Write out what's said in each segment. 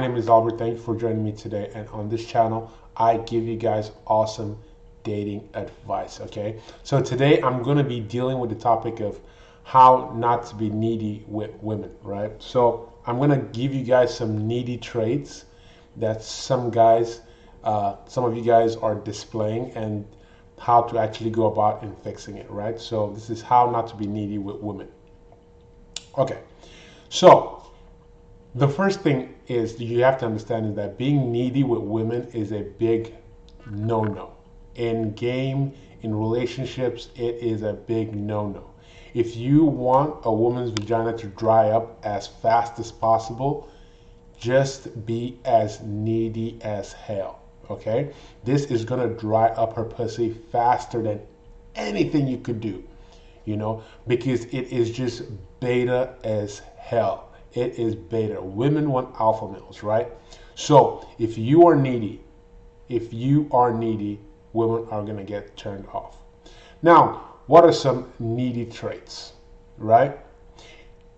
name is Albert. Thank you for joining me today. And on this channel, I give you guys awesome dating advice. Okay, so today I'm going to be dealing with the topic of how not to be needy with women, right? So I'm going to give you guys some needy traits that some of you guys are displaying, and how to actually go about in fixing it, right? So this is how not to be needy with women. Okay, so the first thing is you have to understand is that being needy with women is a big no-no. In game, in relationships, it is a big no-no. If you want a woman's vagina to dry up as fast as possible, just be as needy as hell, okay? This is gonna dry up her pussy faster than anything you could do, because it is just beta as hell. It is beta. Women want alpha males, right? So if you are needy, women are gonna get turned off. Now, what are some needy traits, right?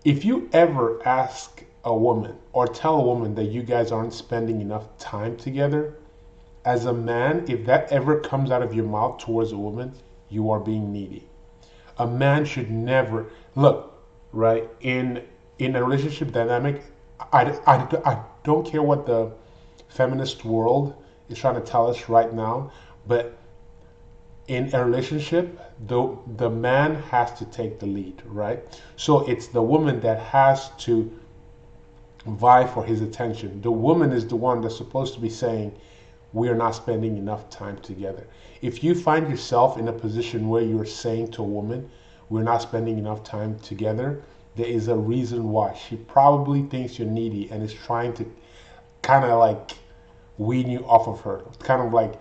If you ever ask a woman or tell a woman that you guys aren't spending enough time together, as a man, if that ever comes out of your mouth towards a woman, you are being needy. A man should never look, right? In a relationship dynamic, I don't care what the feminist world is trying to tell us right now, but in a relationship, the man has to take the lead, right? So it's the woman that has to vie for his attention. The woman is the one that's supposed to be saying, we are not spending enough time together. If you find yourself in a position where you're saying to a woman, we're not spending enough time together, there is a reason why. She probably thinks you're needy and is trying to kind of like wean you off of her, kind of like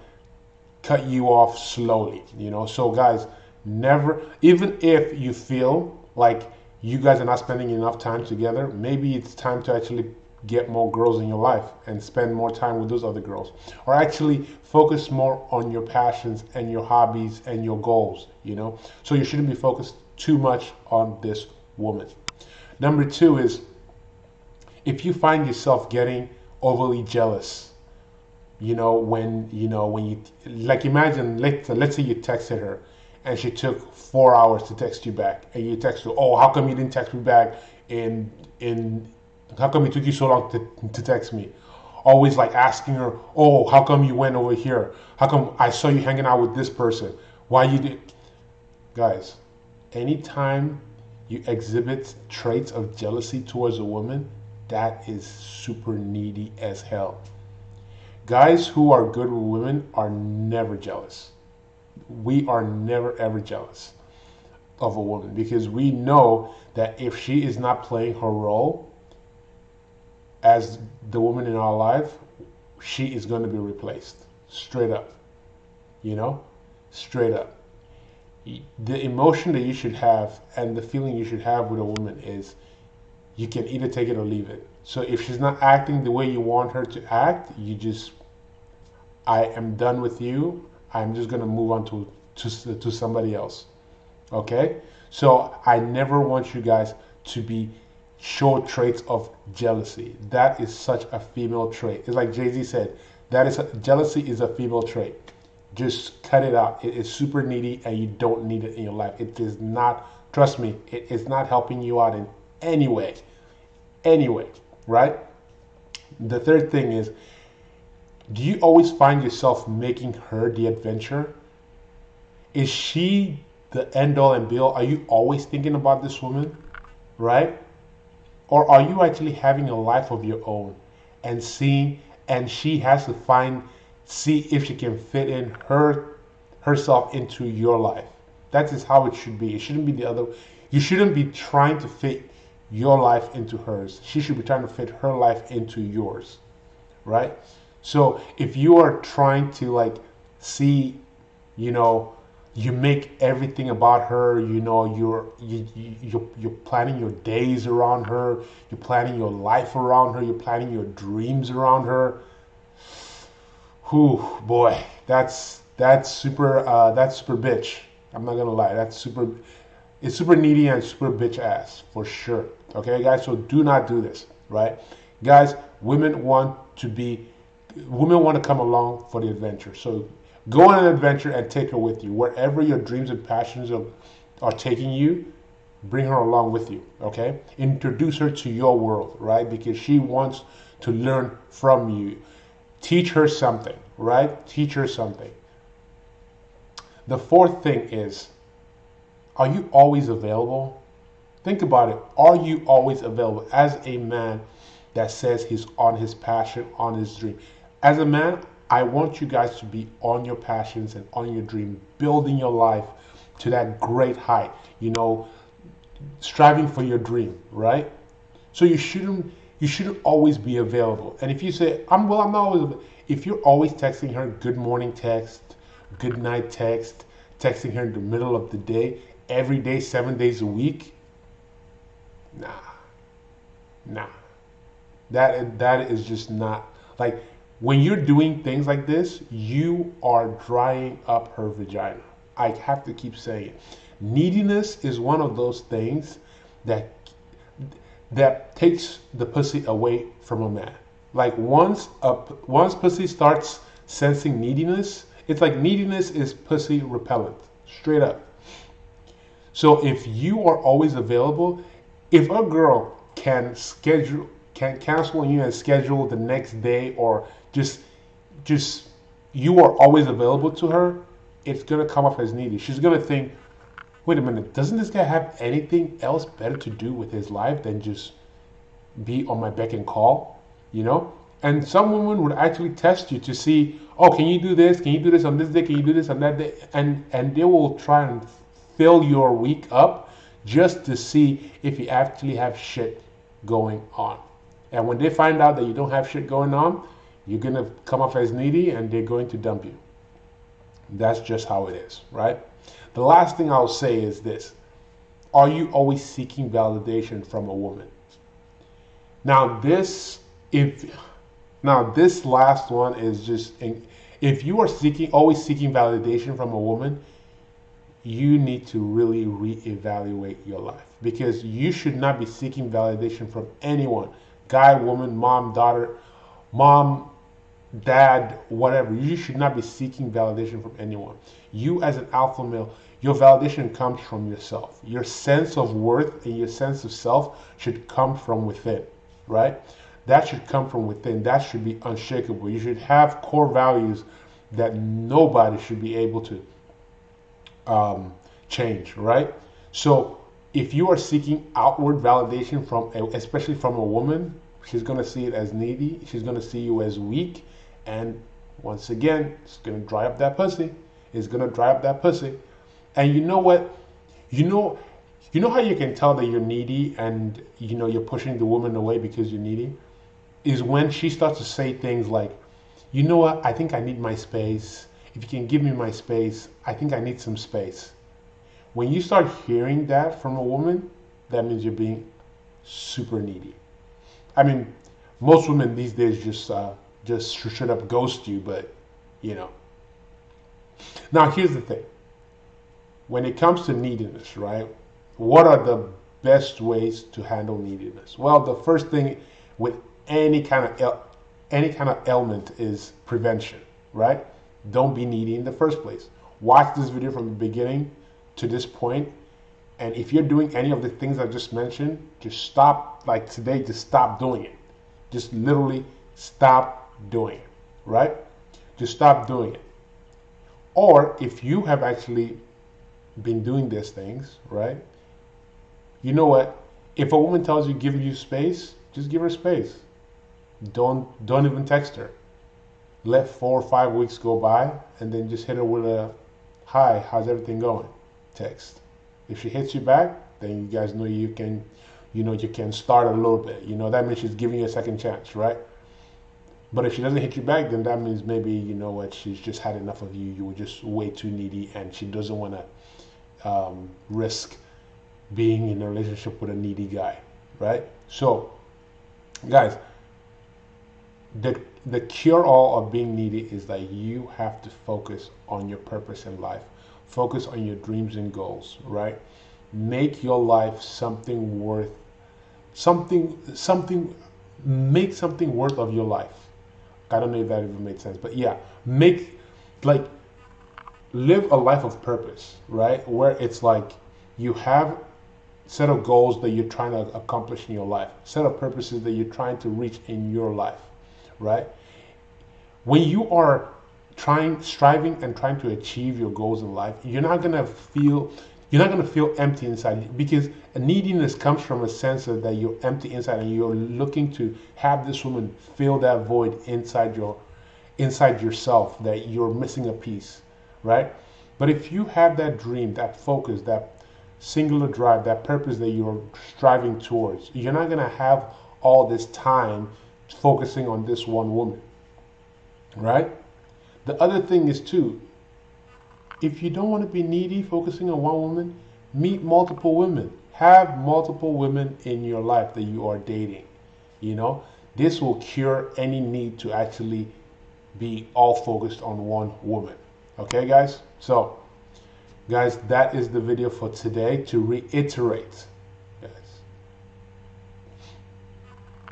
cut you off slowly, So guys, never, even if you feel like you guys are not spending enough time together, maybe it's time to actually get more girls in your life and spend more time with those other girls, or actually focus more on your passions and your hobbies and your goals, So you shouldn't be focused too much on this woman. Number two is, if you find yourself getting overly jealous, when you, like, imagine, let's say you texted her and she took 4 hours to text you back, and you text her, oh, how come you didn't text me back in how come it took you so long to text me? Always like asking her, oh, how come you went over here? How come I saw you hanging out with this person? Why you did? Guys, anytime you exhibit traits of jealousy towards a woman, that is super needy as hell. Guys who are good with women are never jealous. We are never ever jealous of a woman, because we know that if she is not playing her role as the woman in our life, she is going to be replaced. Straight up. Straight up. The emotion that you should have and the feeling you should have with a woman is, you can either take it or leave it. So if she's not acting the way you want her to act, I am done with you. I'm just going to move on to somebody else. Okay? So I never want you guys to show traits of jealousy. That is such a female trait. It's like Jay-Z said, jealousy is a female trait. Just cut it out. It is super needy and you don't need it in your life. It is not, trust me, it is not helping you out in any way. Anyway, right? The third thing is, do you always find yourself making her the adventure? Is she the end all and be all? Are you always thinking about this woman, right? Or are you actually having a life of your own and she has to see if she can fit in herself into your life? That is how it should be. It shouldn't be the other. You shouldn't be trying to fit your life into hers. She should be trying to fit her life into yours, right? So if you are trying to see, you make everything about her, you're planning your days around her, you're planning your life around her, you're planning your dreams around her. Whew, boy, that's super bitch. I'm not gonna lie, it's super needy and super bitch ass for sure. Okay, guys, so do not do this, right? Guys, women want to be, women want to come along for the adventure. So go on an adventure and take her with you. Wherever your dreams and passions are taking you, bring her along with you, okay? Introduce her to your world, right? Because she wants to learn from you. Teach her something, right? Teach her something. The fourth thing is, are you always available? Think about it. Are you always available as a man that says he's on his passion, on his dream? As a man, I want you guys to be on your passions and on your dream, building your life to that great height, striving for your dream, right? So you shouldn't always be available. And if you say, I'm not always available. If you're always texting her good morning text, good night text, texting her in the middle of the day, every day, 7 days a week, nah. That is just not, like, when you're doing things like this, you are drying up her vagina. I have to keep saying it. Neediness is one of those things that takes the pussy away from a man. Like once pussy starts sensing neediness, it's like neediness is pussy repellent, straight up. So if you are always available, if a girl can cancel on you and schedule the next day, or just you are always available to her, it's gonna come off as needy. She's gonna think, wait a minute, doesn't this guy have anything else better to do with his life than just be on my beck and call? And some women would actually test you to see, oh, can you do this? Can you do this on this day? Can you do this on that day? And they will try and fill your week up just to see if you actually have shit going on. And when they find out that you don't have shit going on, you're going to come off as needy and they're going to dump you. That's just how it is, right? The last thing I'll say is this. Are you always seeking validation from a woman? Now this last one is just, if you are always seeking validation from a woman, you need to really reevaluate your life, because you should not be seeking validation from anyone. Guy, woman, mom, daughter, mom, dad, whatever. You should not be seeking validation from anyone. You as an alpha male, your validation comes from yourself. Your sense of worth and your sense of self should come from within, right? That should come from within. That should be unshakable. You should have core values that nobody should be able to change, right? So if you are seeking outward validation especially from a woman, she's going to see it as needy. She's going to see you as weak. And once again, it's going to dry up that pussy. It's going to dry up that pussy. And you know what? You know how you can tell that you're needy and you're pushing the woman away because you're needy? Is when she starts to say things like, you know what, I think I need my space. If you can give me my space, I think I need some space. When you start hearing that from a woman, that means you're being super needy. I mean, most women these days just straight up ghost you, but Now here's the thing. When it comes to neediness, right? What are the best ways to handle neediness? Well, the first thing with any kind of ailment is prevention, right? Don't be needy in the first place. Watch this video from the beginning to this point, and if you're doing any of the things I just mentioned, just stop. Like today, just stop doing it. Just literally stop doing it, right? Just stop doing it. Or if you have actually been doing these things, right? You know what? If a woman tells you give you space, just give her space. Don't even text her. Let 4 or 5 weeks go by and then just hit her with a hi, how's everything going? Text. If she hits you back, then you guys know you can start a little bit. That means she's giving you a second chance, right? But if she doesn't hit you back, then that means maybe, she's just had enough of you. You were just way too needy and she doesn't want to risk being in a relationship with a needy guy, right? So, guys, the cure-all of being needy is that you have to focus on your purpose in life. Focus on your dreams and goals, right? Make your life something make something worth of your life. I don't know if that even made sense, but yeah, make like live a life of purpose, right? Where it's like you have set of goals that you're trying to accomplish in your life, set of purposes that you're trying to reach in your life, right? When you are striving and trying to achieve your goals in life, you're not gonna feel empty inside, because a neediness comes from a sense of that you're empty inside and you're looking to have this woman fill that void inside yourself, that you're missing a piece, right? But if you have that dream, that focus, that singular drive, that purpose that you're striving towards, you're not gonna have all this time focusing on this one woman, right? The other thing is too, if you don't want to be needy, focusing on one woman, meet multiple women. Have multiple women in your life that you are dating. You know, this will cure any need to actually be all focused on one woman. Okay, guys? So, guys, that is the video for today. To reiterate, guys,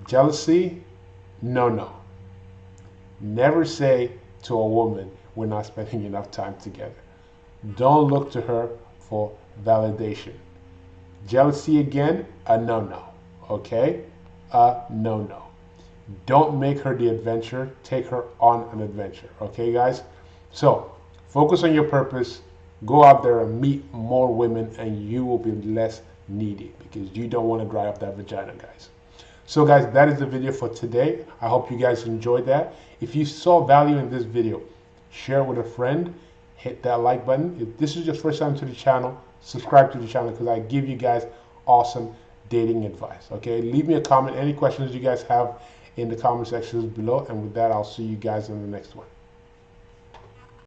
jealousy, no, no. Never say to a woman, we're not spending enough time together. Don't look to her for validation. Jealousy again, a no-no. Okay? A no-no. Don't make her the adventure. Take her on an adventure. Okay, guys? So, focus on your purpose. Go out there and meet more women, and you will be less needy, because you don't want to dry up that vagina, guys. So, guys, that is the video for today. I hope you guys enjoyed that. If you saw value in this video, share with a friend. Hit that like button. If this is your first time to the channel, subscribe to the channel, because I give you guys awesome dating advice. Okay, leave me a comment, any questions you guys have in the comment sections below, and with that, I'll see you guys in the next one.